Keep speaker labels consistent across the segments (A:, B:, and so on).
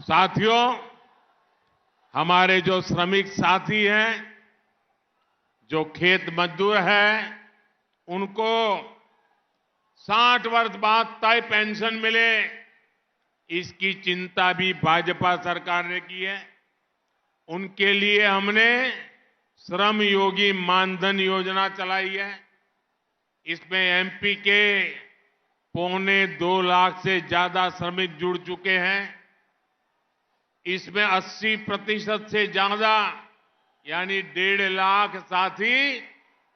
A: साथियों, हमारे जो श्रमिक साथी हैं, जो खेत मजदूर हैं, उनको 60 वर्ष बाद तय पेंशन मिले, इसकी चिंता भी भाजपा सरकार ने की है। उनके लिए हमने श्रम योगी मानधन योजना चलाई है। इसमें एमपी के 2.25 लाख से ज्यादा श्रमिक जुड़ चुके हैं। इसमें 80% से ज्यादा यानी 1.5 लाख साथी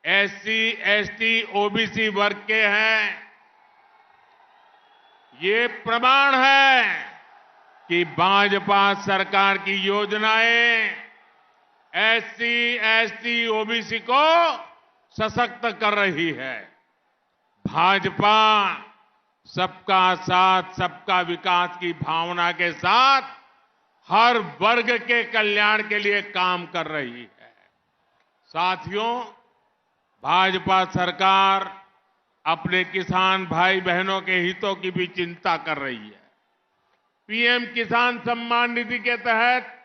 A: एससी, एसटी, ओबीसी वर्ग के हैं। ये प्रमाण है कि भाजपा सरकार की योजनाएं एससी, एसटी, ओबीसी को सशक्त कर रही है। भाजपा सबका साथ, सबका विकास की भावना के साथ हर वर्ग के कल्याण के लिए काम कर रही है। साथियों, भाजपा सरकार अपने किसान भाई बहनों के हितों की भी चिंता कर रही है। पीएम किसान सम्मान निधि के तहत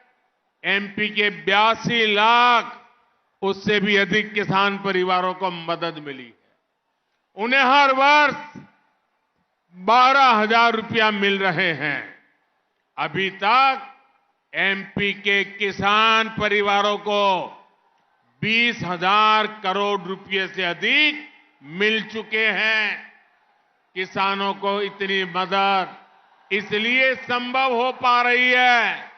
A: एमपी के 82 लाख उससे भी अधिक किसान परिवारों को मदद मिली है। उन्हें हर वर्ष 12,000 रुपया मिल रहे हैं। अभी तक एमपी के किसान परिवारों को 20,000 करोड़ रुपए से अधिक मिल चुके हैं। किसानों को इतनी मदद इसलिए संभव हो पा रही है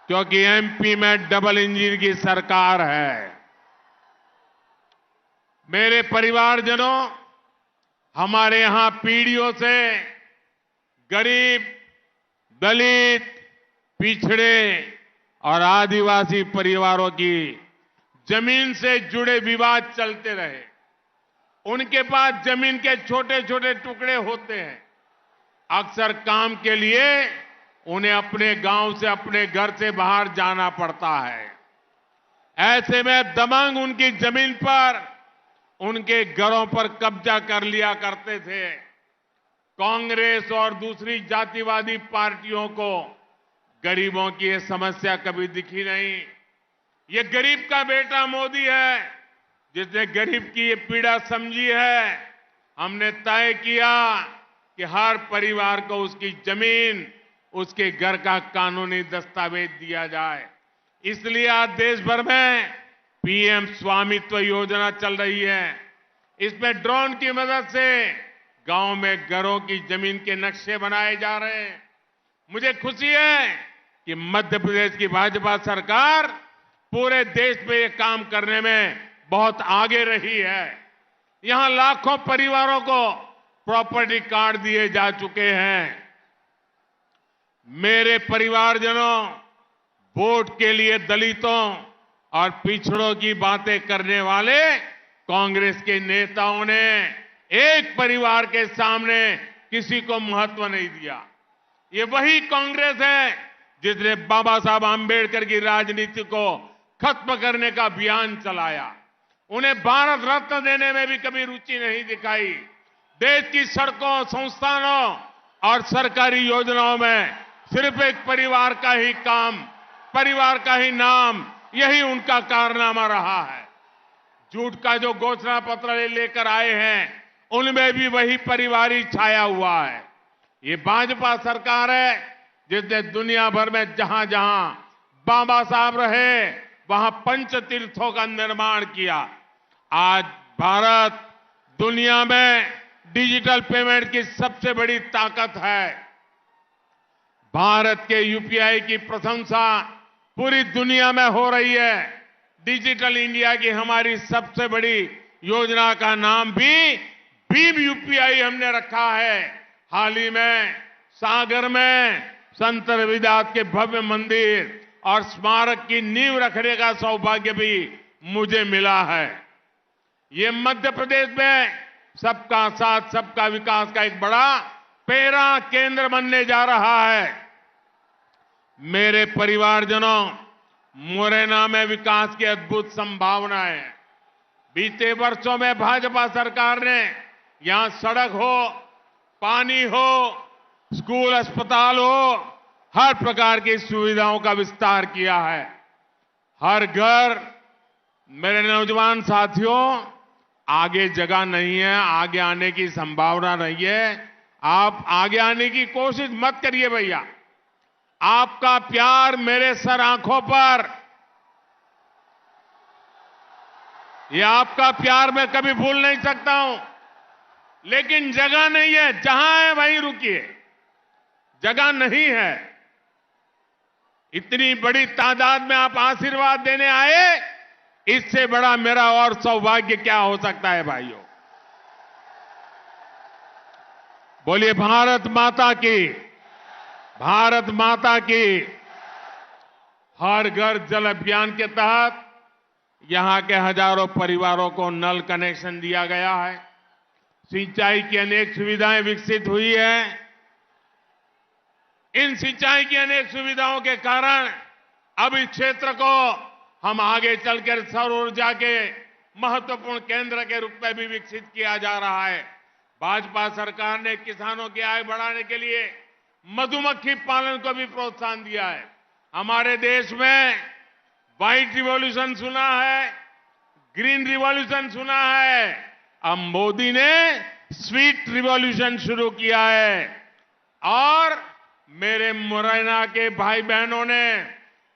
A: क्योंकि एमपी में डबल इंजन की सरकार है। मेरे परिवारजनों, हमारे यहां पीढ़ियों से गरीब, दलित, पिछड़े और आदिवासी परिवारों की जमीन से जुड़े विवाद चलते रहे। उनके पास जमीन के छोटे छोटे टुकड़े होते हैं। अक्सर काम के लिए उन्हें अपने गांव से, अपने घर से बाहर जाना पड़ता है। ऐसे में दबंग उनकी जमीन पर, उनके घरों पर कब्जा कर लिया करते थे। कांग्रेस और दूसरी जातिवादी पार्टियों को गरीबों की ये समस्या कभी दिखी नहीं। ये गरीब का बेटा मोदी है जिसने गरीब की ये पीड़ा समझी है। हमने तय किया कि हर परिवार को उसकी जमीन, उसके घर का कानूनी दस्तावेज दिया जाए। इसलिए आज देश भर में पीएम स्वामित्व योजना चल रही है। इसमें ड्रोन की मदद से गांव में घरों की जमीन के नक्शे बनाए जा रहे हैं। मुझे खुशी है कि मध्य प्रदेश की भाजपा सरकार पूरे देश में ये काम करने में बहुत आगे रही है। यहां लाखों परिवारों को प्रॉपर्टी कार्ड दिए जा चुके हैं। मेरे परिवारजनों, वोट के लिए दलितों और पिछड़ों की बातें करने वाले कांग्रेस के नेताओं ने एक परिवार के सामने किसी को महत्व नहीं दिया। ये वही कांग्रेस है जिसने बाबा साहब आंबेडकर की राजनीति को खत्म करने का अभियान चलाया। उन्हें भारत रत्न देने में भी कभी रुचि नहीं दिखाई। देश की सड़कों, संस्थानों और सरकारी योजनाओं में सिर्फ एक परिवार का ही काम, परिवार का ही नाम, यही उनका कारनामा रहा है। झूठ का जो घोषणा पत्र लेकर आए हैं उनमें भी वही परिवार ही छाया हुआ है। ये भाजपा सरकार है जिसने दुनिया भर में जहां जहां बाबा साहब रहे वहां पंच तीर्थों का निर्माण किया। आज भारत दुनिया में डिजिटल पेमेंट की सबसे बड़ी ताकत है। भारत के यूपीआई की प्रशंसा पूरी दुनिया में हो रही है। डिजिटल इंडिया की हमारी सबसे बड़ी योजना का नाम भी भीम यूपीआई हमने रखा है। हाल ही में सागर में संत रविदास के भव्य मंदिर और स्मारक की नींव रखने का सौभाग्य भी मुझे मिला है। ये मध्य प्रदेश में सबका साथ, सबका विकास का एक बड़ा पैरा केंद्र बनने जा रहा है। मेरे परिवारजनों, मुरैना में विकास की अद्भुत संभावनाएं हैं। बीते वर्षों में भाजपा सरकार ने यहां सड़क हो, पानी हो, स्कूल, अस्पताल हो, हर प्रकार की सुविधाओं का विस्तार किया है। हर घर, मेरे नौजवान साथियों, आगे जगह नहीं है, आगे आने की संभावना नहीं है। आप आगे आने की कोशिश मत करिए भैया। आपका प्यार मेरे सर आंखों पर, ये आपका प्यार मैं कभी भूल नहीं सकता हूं। लेकिन जगह नहीं है, जहां है वहीं रुकिए, जगह नहीं है। इतनी बड़ी तादाद में आप आशीर्वाद देने आए, इससे बड़ा मेरा और सौभाग्य क्या हो सकता है भाइयों। बोलिए भारत माता की, भारत माता की। हर घर जल अभियान के तहत यहां के हजारों परिवारों को नल कनेक्शन दिया गया है। सिंचाई की अनेक सुविधाएं विकसित हुई है। इन सिंचाई की अनेक सुविधाओं के कारण अब इस क्षेत्र को हम आगे चलकर सौर ऊर्जा के महत्वपूर्ण केंद्र के रूप में भी विकसित किया जा रहा है। भाजपा सरकार ने किसानों की आय बढ़ाने के लिए मधुमक्खी पालन को भी प्रोत्साहन दिया है। हमारे देश में व्हाइट रिवॉल्यूशन सुना है, ग्रीन रिवॉल्यूशन सुना है, अब मोदी ने स्वीट रिवॉल्यूशन शुरू किया है। और मेरे मुरैना के भाई बहनों ने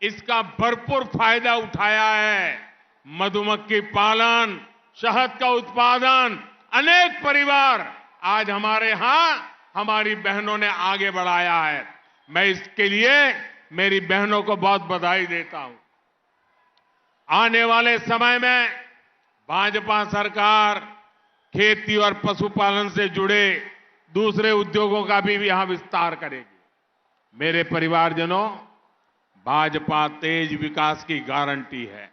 A: इसका भरपूर फायदा उठाया है। मधुमक्खी पालन, शहद का उत्पादन, अनेक परिवार आज हमारे यहां हमारी बहनों ने आगे बढ़ाया है। मैं इसके लिए मेरी बहनों को बहुत बधाई देता हूं। आने वाले समय में भाजपा सरकार खेती और पशुपालन से जुड़े दूसरे उद्योगों का भी यहां विस्तार करेगी। मेरे परिवारजनों, भाजपा तेज विकास की गारंटी है।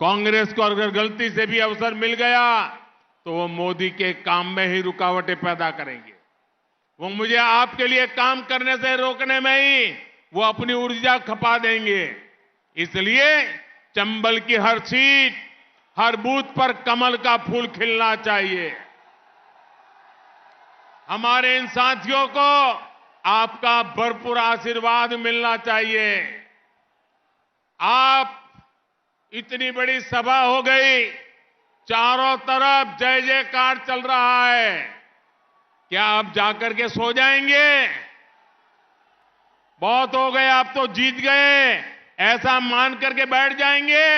A: कांग्रेस को अगर गलती से भी अवसर मिल गया तो वो मोदी के काम में ही रुकावटें पैदा करेंगे। वो मुझे आपके लिए काम करने से रोकने में ही वो अपनी ऊर्जा खपा देंगे। इसलिए चंबल की हर सीट, हर बूथ पर कमल का फूल खिलना चाहिए। हमारे इन साथियों को आपका भरपूर आशीर्वाद मिलना चाहिए। आप इतनी बड़ी सभा हो गई, चारों तरफ जय जयकार चल रहा है। क्या आप जाकर के सो जाएंगे? बहुत हो गए, आप तो जीत गए, ऐसा मान करके बैठ जाएंगे?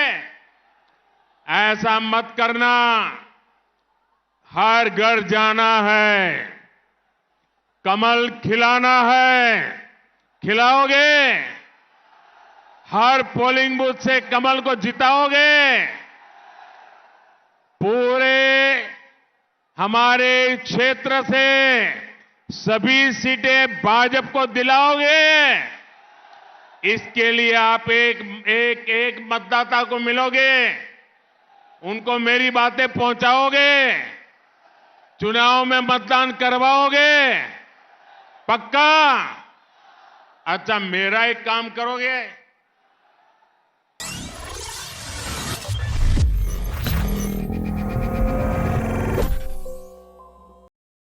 A: ऐसा मत करना। हर घर जाना है, कमल खिलाना है। खिलाओगे? हर पोलिंग बूथ से कमल को जिताओगे? पूरे हमारे क्षेत्र से सभी सीटें भाजपा को दिलाओगे? इसके लिए आप एक मतदाता को मिलोगे, उनको मेरी बातें पहुंचाओगे, चुनाव में मतदान करवाओगे? पक्का? अच्छा, मेरा एक काम करोगे?